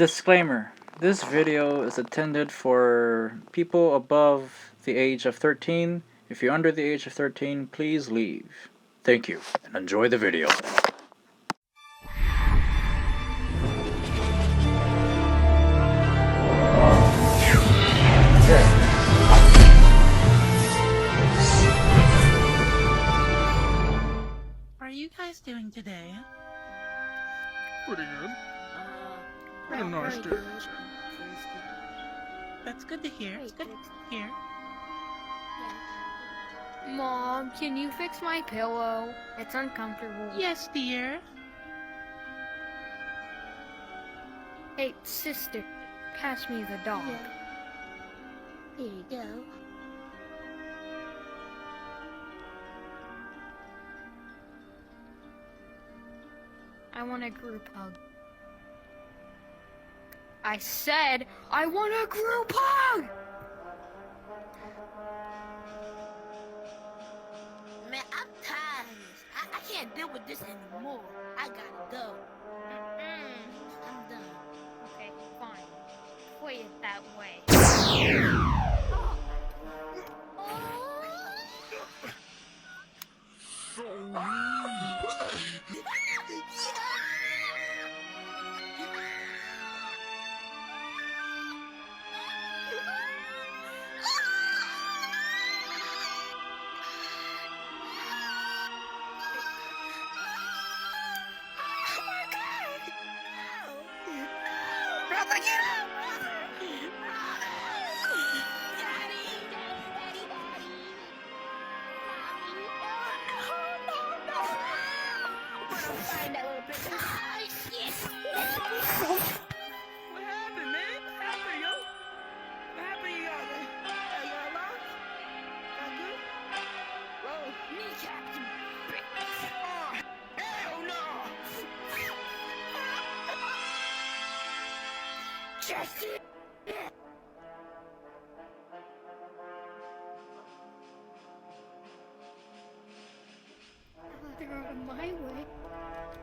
Disclaimer. This video is intended for people above the age of 13. If you're under the age of 13, please leave. Thank you, and enjoy the video. How are you guys doing today? Pretty good. Pretty nice day. That's good to hear. It's good to hear. Mom, can you fix my pillow? It's uncomfortable. Yes, dear. Hey, sister, pass me the dog. Here you go. I want a group hug. I said I want a group hug! Man, I'm tired of this. I can't deal with this anymore. I gotta go. I'm done. Okay, fine. Play it that way. Brother, get out! Find that little bitch. Oh, shit! What happened, man? What happened, yo? What happened, y'all? Y'all lost? Y'all good? Whoa. Kneecaps, you bitch! Oh, hell no! Jesse! They're out of my way.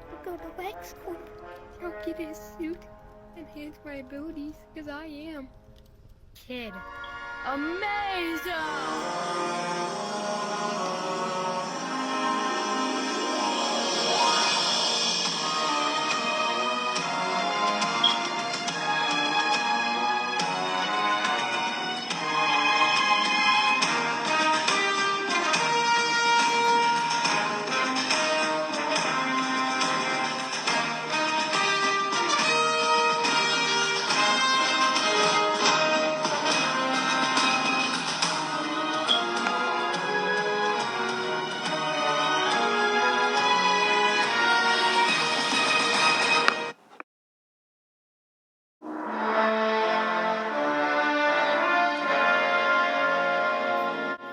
I'll go to Lex Corp. I'll get his suit, enhance my abilities, because I am Kid Amazing!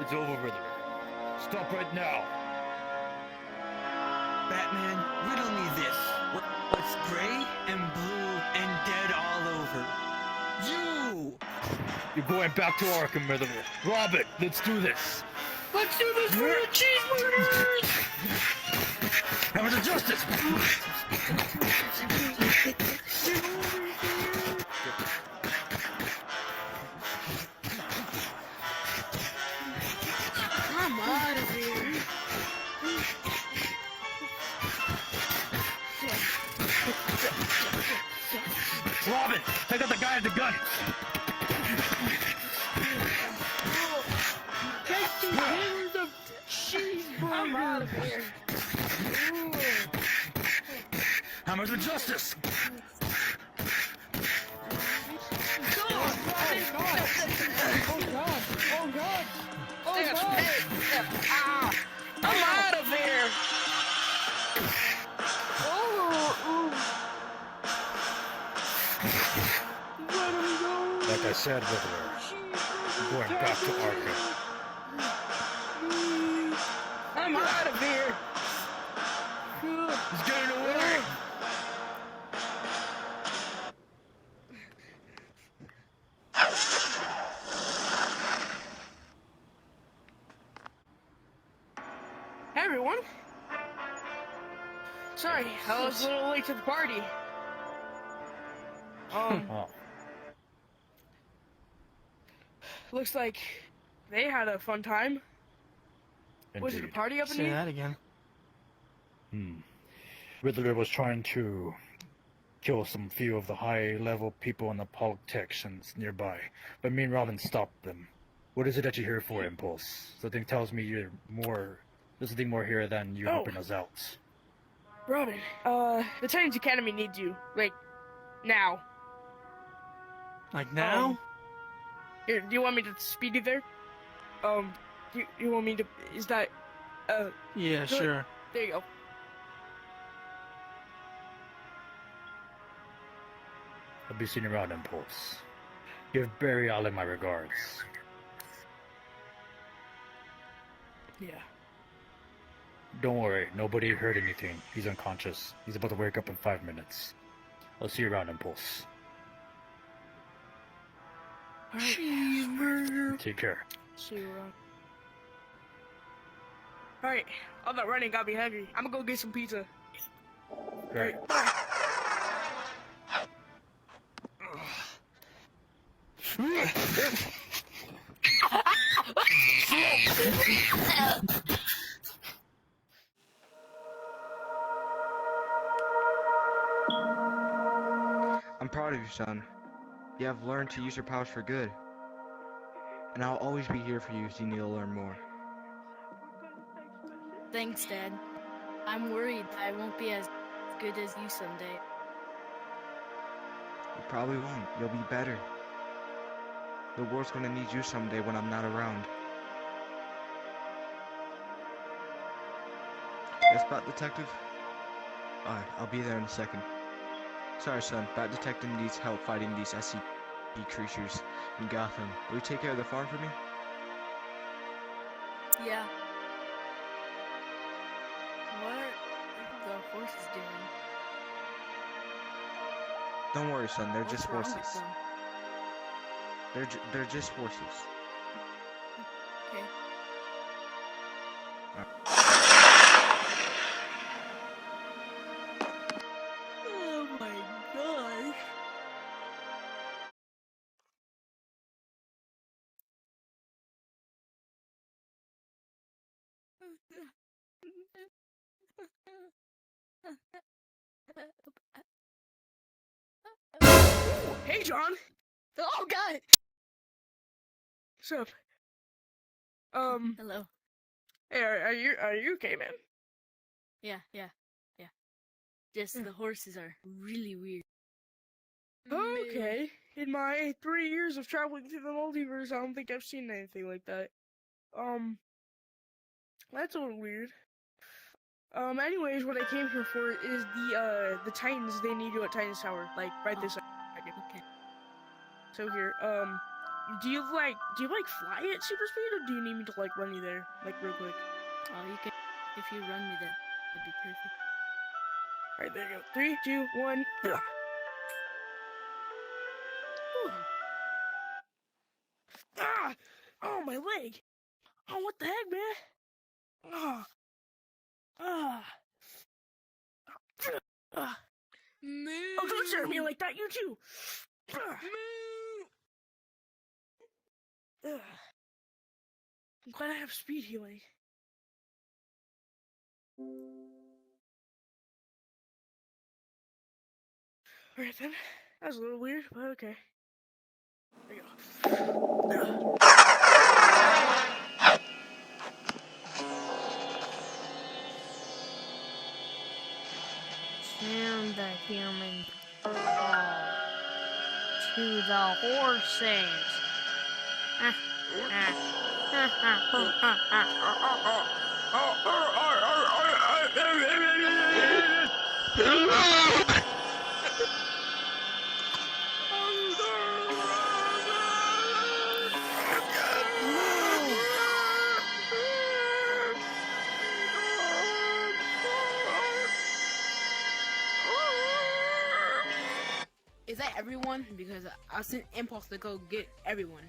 It's over, brother. Stop right now. Batman, riddle me this. What's gray and blue and dead all over? You! You're going back to Arkham, brother. Robin, let's do this. Let's do this for the cheeseburgers! Hammer of justice. I'm out of here. Robin, take out the guy with the gun. Take these hammers of cheeseburgers! I'm out of here. Hammers of justice. I'm out of here! Like I said, brother, I'm going back to Arkham. I'm out of here! He's getting away. Hey, everyone. Sorry, I was a little late to the party. Oh, Looks like they had a fun time. Was it a indeed. party up in Say here? that again. Riddler was trying to kill some few of the high-level people in the politicians nearby, but me and Robin stopped them. What is it that you're here for, Impulse? Something tells me you're more... There's something more here than you helping us out. Robin, the Titans Academy needs you. Like, now. Like now? Here, do you want me to speed you there? You want me to... Is that... Yeah, good. sure. There you go. I'll be seeing you around, Impulse. Give Barry Allen my regards. Yeah. Don't worry, nobody heard anything. He's unconscious. He's about to wake up in 5 minutes. I'll see you around, Impulse. Cheeseburger. Take care. See you around. Alright, all that running got me hungry. I'm gonna go get some pizza. Right. I'm proud of you, son. You have learned to use your powers for good. And I'll always be here for you if you need to learn more. Thanks, Dad. I'm worried I won't be as good as you someday. You probably won't. You'll be better. The world's gonna need you someday when I'm not around. Yes, Bat Detective? Alright, I'll be there in a second. Sorry, son. Bat Detective needs help fighting these SCP creatures in Gotham. Will you take care of the farm for me? Yeah. What are the horses doing? Don't worry, son. They're What's just wrong with horses. them? They're just horses. Okay. Oh my gosh. Ooh, hey, John! Oh god! What's up? Hello. Hey, are you okay, man? Yeah. Just the horses are really weird. Okay. In my 3 years of traveling through the multiverse, I don't think I've seen anything like that. That's a little weird. Anyways, what I came here for is the Titans. They need you at Titans Tower, like right this second. Okay. So here, do you like fly at super speed, or do you need me to like run you there, like real quick? Oh, you can. If you run me, that'd be perfect. All right, there you go. 3, 2, 1. Ugh. Ah! Oh, my leg! Oh, what the heck, man? Ah! Ah! Ah! Oh, don't stare at me like that, you too! Ah. Ugh. I'm glad I have speed healing. Alright then. That was a little weird, but okay. There you go. Sound the human call to the horses. Is that everyone? Because I sent Impulse to go get everyone.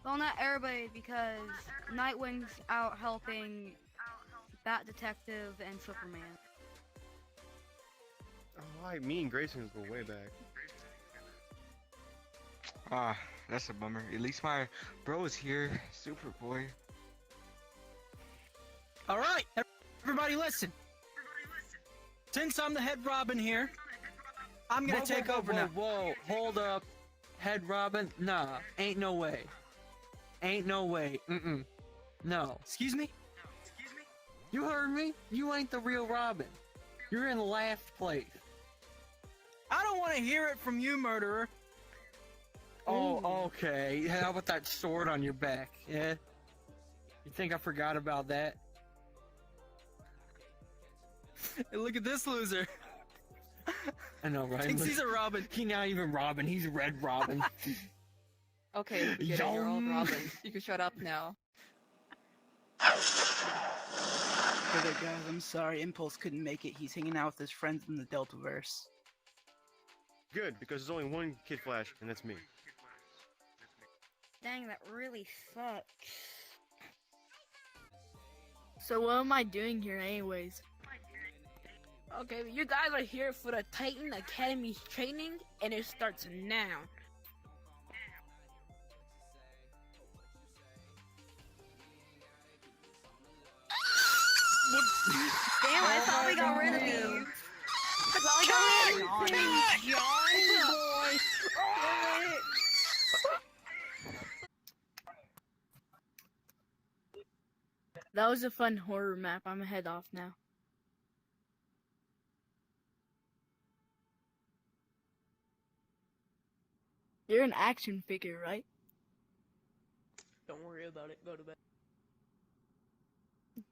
Well, not everybody, because Nightwing's out helping Bat Detective and Superman. Oh, me and Grayson go way back. Ah, that's a bummer. At least my bro is here. Superboy. All right, everybody listen. Since I'm the head Robin here, I'm gonna take over now. Whoa, hold up. Head Robin? Nah, ain't no way. Ain't no way. No. Excuse me? You heard me? You ain't the real Robin. You're in last place. I don't want to hear it from you, murderer. Oh, okay. How about that sword on your back? Yeah? You think I forgot about that? Hey, look at this loser. I know, right? Thinks he's a Robin. He's not even Robin. He's Red Robin. Okay, we get it. You're all Robins. You can shut up now. Okay, guys, I'm sorry. Impulse couldn't make it. He's hanging out with his friends in the Deltaverse. Good, because there's only one Kid Flash, and that's me. Dang, that really sucks. So what am I doing here anyways? Okay, you guys are here for the Titan Academy's training, and it starts now. Damn, I thought we got rid of these. I thought we got rid of these. That was a fun horror map. I'm gonna head off now. You're an action figure, right? Don't worry about it. Go to bed.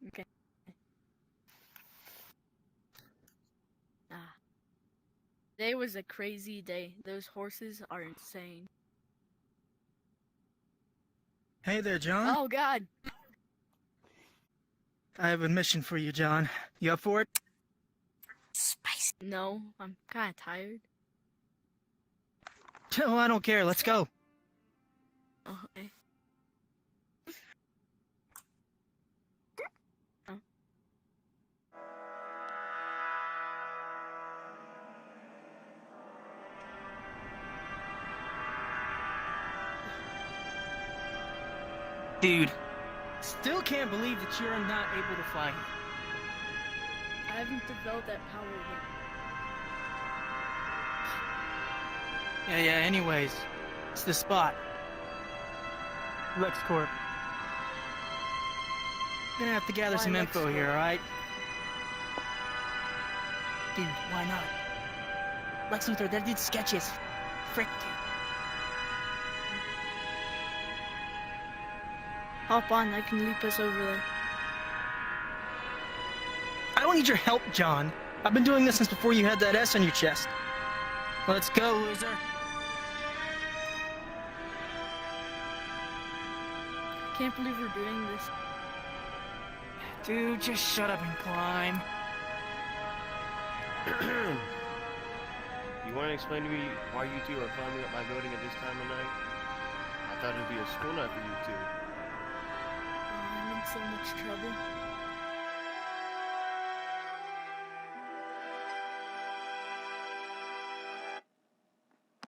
Okay. Today was a crazy day. Those horses are insane. Hey there, John. Oh God. I have a mission for you, John. You up for it? Spicy. No, I'm kind of tired. Oh, I don't care. Let's go. Okay. Dude, still can't believe that you're not able to fly. I haven't developed that power yet. Yeah, anyways. It's the spot. LexCorp. Gonna have to gather Why some info LexCorp? here, alright? Dude, why not? Lex Luthor, that dude's sketchy as frick, dude. Hop on, I can leap us over there. I don't need your help, John. I've been doing this since before you had that S on your chest. Let's go, loser. Can't believe we're doing this. Dude, just shut up and climb. You want to explain to me why you two are climbing up my building at this time of night? I thought it'd be a school night for you two. I'm in so much trouble.